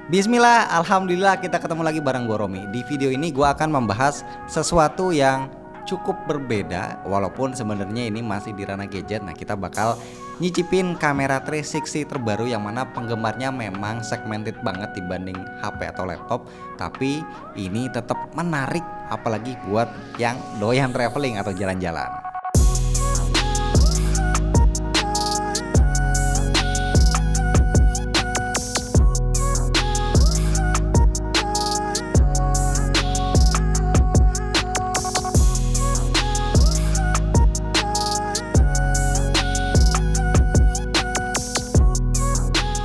Bismillah, alhamdulillah kita ketemu lagi bareng gue Romi. Di video ini gue akan membahas sesuatu yang cukup berbeda, walaupun sebenarnya ini masih di ranah gadget. Nah, kita bakal nyicipin kamera 360 terbaru yang mana penggemarnya memang segmented banget dibanding HP atau laptop, tapi ini tetap menarik apalagi buat yang doyan traveling atau jalan-jalan.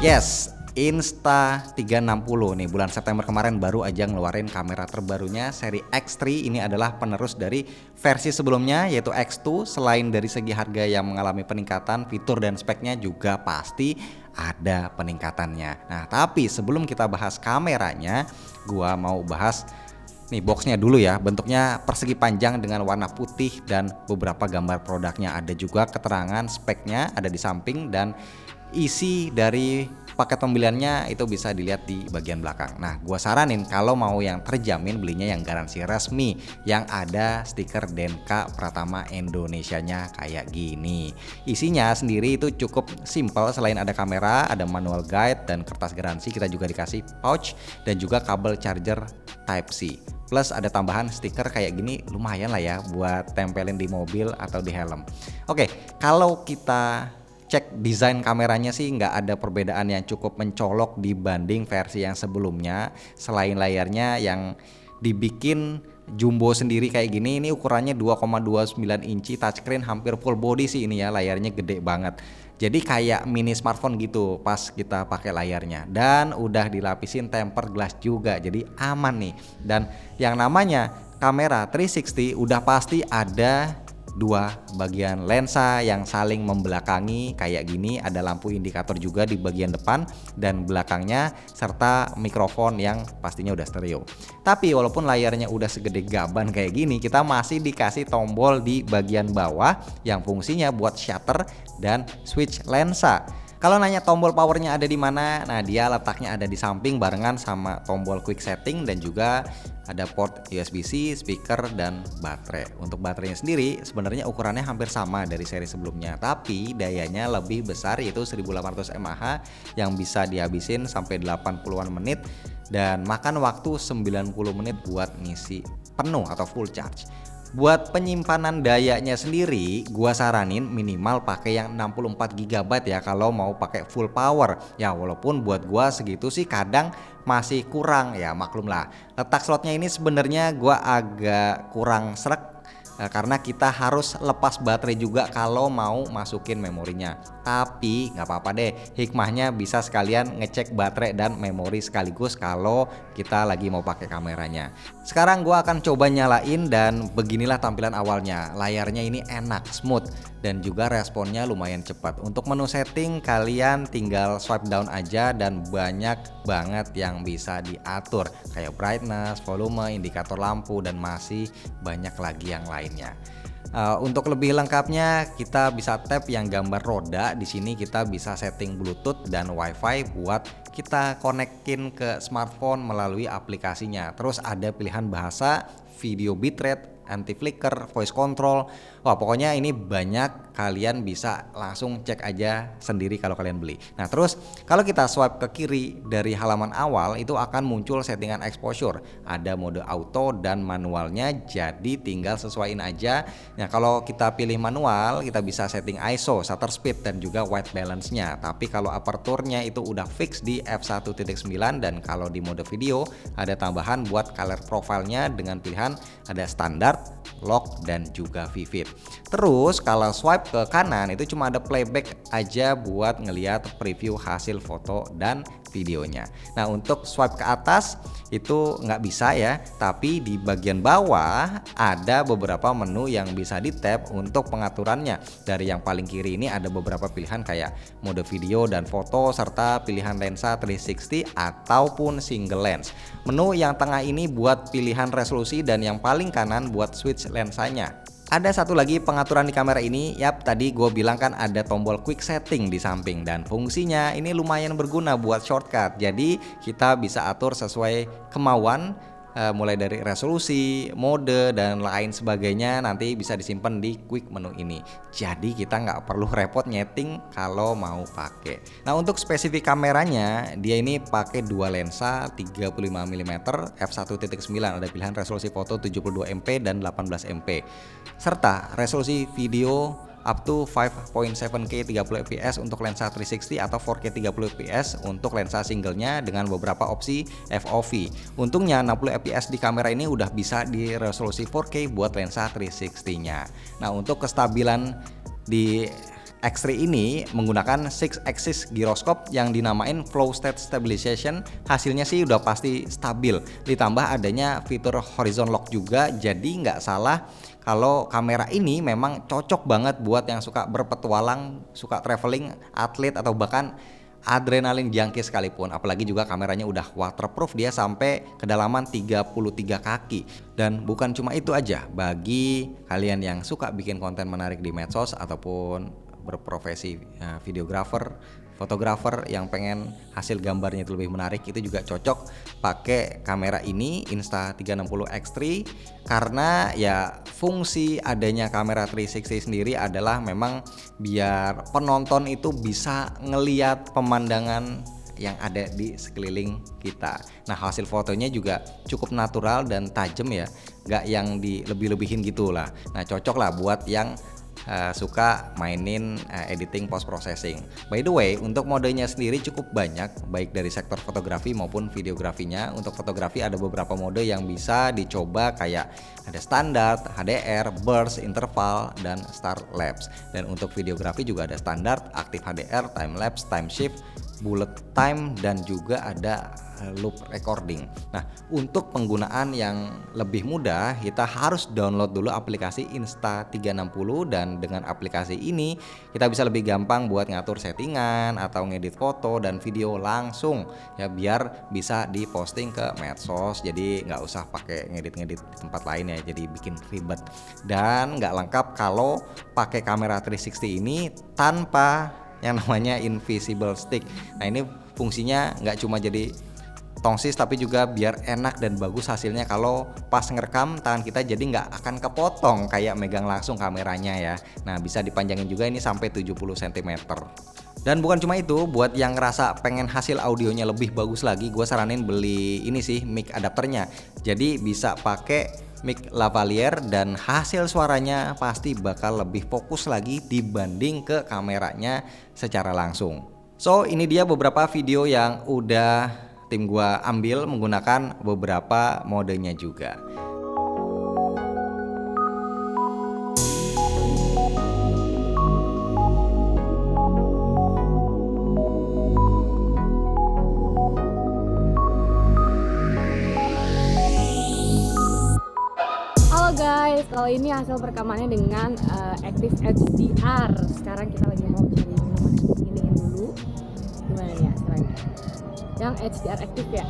Yes, Insta360 nih bulan September kemarin baru aja ngeluarin kamera terbarunya seri X3. Ini adalah penerus dari versi sebelumnya yaitu X2. Selain dari segi harga yang mengalami peningkatan, fitur dan speknya juga pasti ada peningkatannya. Nah, tapi sebelum kita bahas kameranya, gua mau bahas nih boxnya dulu ya. Bentuknya persegi panjang dengan warna putih dan beberapa gambar produknya. Ada juga keterangan speknya ada di samping, dan isi dari paket pembeliannya itu bisa dilihat di bagian belakang. Nah, gua saranin kalau mau yang terjamin belinya yang garansi resmi yang ada stiker Denka Pratama Indonesianya kayak gini. Isinya sendiri itu cukup simple, selain ada kamera, ada manual guide dan kertas garansi, kita juga dikasih pouch dan juga kabel charger Type-C. Plus ada tambahan stiker kayak gini, lumayan lah ya buat tempelin di mobil atau di helm. Oke, kalau kita cek desain kameranya sih nggak ada perbedaan yang cukup mencolok dibanding versi yang sebelumnya. Selain layarnya yang dibikin jumbo sendiri kayak gini, ini ukurannya 2,29 inci, touchscreen hampir full body sih ini ya, layarnya gede banget. Jadi kayak mini smartphone gitu pas kita pakai layarnya, dan udah dilapisin tempered glass juga, jadi aman nih. Dan yang namanya kamera 360 udah pasti ada dua bagian lensa yang saling membelakangi kayak gini, ada lampu indikator juga di bagian depan dan belakangnya, serta mikrofon yang pastinya udah stereo. Tapi walaupun layarnya udah segede gaban kayak gini, kita masih dikasih tombol di bagian bawah yang fungsinya buat shutter dan switch lensa. Kalau nanya tombol powernya ada di mana, nah dia letaknya ada di samping barengan sama tombol quick setting, dan juga ada port USB-C, speaker, dan baterai. Untuk baterainya sendiri sebenarnya ukurannya hampir sama dari seri sebelumnya, tapi dayanya lebih besar yaitu 1800 mAh yang bisa dihabisin sampai 80-an menit dan makan waktu 90 menit buat ngisi penuh atau full charge. Buat penyimpanan dayanya sendiri, gua saranin minimal pakai yang 64 GB ya kalau mau pakai full power. Ya walaupun buat gua segitu sih kadang masih kurang, ya maklum lah. Letak slotnya ini sebenarnya gua agak kurang srek karena kita harus lepas baterai juga kalau mau masukin memorinya. Tapi nggak apa-apa deh, hikmahnya bisa sekalian ngecek baterai dan memori sekaligus kalau kita lagi mau pakai kameranya. Sekarang gua akan coba nyalain dan beginilah tampilan awalnya. Layarnya ini enak, smooth, dan juga responnya lumayan cepat. Untuk menu setting kalian tinggal swipe down aja dan banyak banget yang bisa diatur kayak brightness, volume, indikator lampu, dan masih banyak lagi yang lainnya. Untuk lebih lengkapnya kita bisa tap yang gambar roda. Di sini kita bisa setting Bluetooth dan WiFi buat kita konekin ke smartphone melalui aplikasinya. Terus ada pilihan bahasa, video bitrate, anti flicker, voice control. Wah, pokoknya ini banyak, kalian bisa langsung cek aja sendiri kalau kalian beli. Nah, terus kalau kita swipe ke kiri dari halaman awal itu akan muncul settingan exposure. Ada mode auto dan manualnya, jadi tinggal sesuaiin aja. Nah, kalau kita pilih manual, kita bisa setting ISO, shutter speed, dan juga white balance-nya. Tapi kalau aperture-nya itu udah fix di f1.9, dan kalau di mode video ada tambahan buat color profile-nya dengan pilihan ada standar, lock, dan juga vivid. Terus kalau swipe ke kanan itu cuma ada playback aja buat ngelihat preview hasil foto dan videonya. Nah, untuk swipe ke atas itu nggak bisa ya, tapi di bagian bawah ada beberapa menu yang bisa di tap untuk pengaturannya. Dari yang paling kiri ini ada beberapa pilihan kayak mode video dan foto, serta pilihan lensa 360 ataupun single lens. Menu yang tengah ini buat pilihan resolusi, dan yang paling kanan buat switch lensanya. Ada satu lagi pengaturan di kamera ini, yap tadi gue bilang kan ada tombol quick setting di samping dan fungsinya ini lumayan berguna buat shortcut. Jadi kita bisa atur sesuai kemauan, mulai dari resolusi, mode dan lain sebagainya nanti bisa disimpan di quick menu ini. Jadi kita nggak perlu repot nyeting kalau mau pakai. Nah untuk spesifik kameranya dia ini pakai dua lensa 35 mm f1.9, ada pilihan resolusi foto 72 MP dan 18 MP serta resolusi video up to 5.7K 30 fps untuk lensa 360 atau 4K 30 fps untuk lensa singlenya dengan beberapa opsi FOV. Untungnya 60 fps di kamera ini udah bisa di resolusi 4K buat lensa 360-nya. Nah untuk kestabilan di X3 ini menggunakan 6 axis gyroscope yang dinamain flow state stabilization. Hasilnya sih udah pasti stabil, ditambah adanya fitur horizon lock juga, jadi nggak salah kalau kamera ini memang cocok banget buat yang suka berpetualang, suka traveling, atlet atau bahkan adrenalin junkie sekalipun. Apalagi juga kameranya udah waterproof, dia sampai kedalaman 33 kaki. Dan bukan cuma itu aja, bagi kalian yang suka bikin konten menarik di medsos ataupun berprofesi videographer, fotografer yang pengen hasil gambarnya itu lebih menarik, itu juga cocok pakai kamera ini Insta360 X3 karena ya fungsi adanya kamera 360 sendiri adalah memang biar penonton itu bisa ngeliat pemandangan yang ada di sekeliling kita. Nah hasil fotonya juga cukup natural dan tajam ya, nggak yang dilebih-lebihin gitu lah. Nah cocok lah buat yang suka mainin editing post processing. By the way, untuk modenya sendiri cukup banyak, baik dari sektor fotografi maupun videografinya. Untuk fotografi ada beberapa mode yang bisa dicoba, kayak ada standar, HDR, burst, interval, dan star lapse. Dan untuk videografi juga ada standar, aktif HDR, time lapse, time shift, bullet time, dan juga ada loop recording. Nah untuk penggunaan yang lebih mudah, kita harus download dulu aplikasi Insta360, dan dengan aplikasi ini kita bisa lebih gampang buat ngatur settingan atau ngedit foto dan video langsung ya, biar bisa diposting ke medsos. Jadi nggak usah pakai ngedit-ngedit di tempat lain ya, jadi bikin ribet. Dan nggak lengkap kalau pakai kamera 360 ini tanpa yang namanya invisible stick. Nah ini fungsinya nggak cuma jadi tongsis, tapi juga biar enak dan bagus hasilnya kalau pas ngerekam tangan kita jadi nggak akan kepotong kayak megang langsung kameranya ya. Nah bisa dipanjangin juga ini sampai 70 cm. Dan bukan cuma itu, buat yang ngerasa pengen hasil audionya lebih bagus lagi, gue saranin beli ini sih, mic adapternya. Jadi bisa pakai mic lavalier dan hasil suaranya pasti bakal lebih fokus lagi dibanding ke kameranya secara langsung. So ini dia beberapa video yang udah tim gua ambil menggunakan beberapa modenya juga. Halo guys, kalau ini hasil perekamannya dengan Active HDR. Sekarang kita lagi mau cari minuman ini dulu. Gimana ya caranya? Yang HDR Active ya.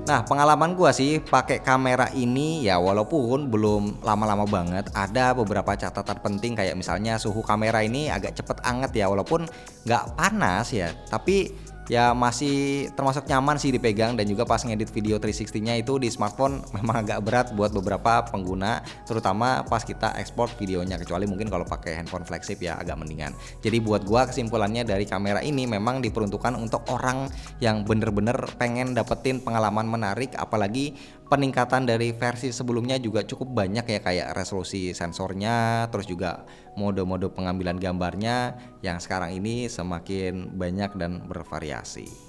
Nah pengalaman gua sih pakai kamera ini ya, walaupun belum lama-lama banget, ada beberapa catatan penting kayak misalnya suhu kamera ini agak cepet anget ya, walaupun nggak panas ya, tapi ya masih termasuk nyaman sih dipegang, dan juga pas ngedit video 360-nya itu di smartphone memang agak berat buat beberapa pengguna, terutama pas kita ekspor videonya, kecuali mungkin kalau pakai handphone flagship ya agak mendingan. Jadi buat gua kesimpulannya dari kamera ini memang diperuntukkan untuk orang yang bener-bener pengen dapetin pengalaman menarik, apalagi peningkatan dari versi sebelumnya juga cukup banyak ya, kayak resolusi sensornya, terus juga mode-mode pengambilan gambarnya yang sekarang ini semakin banyak dan bervariasi.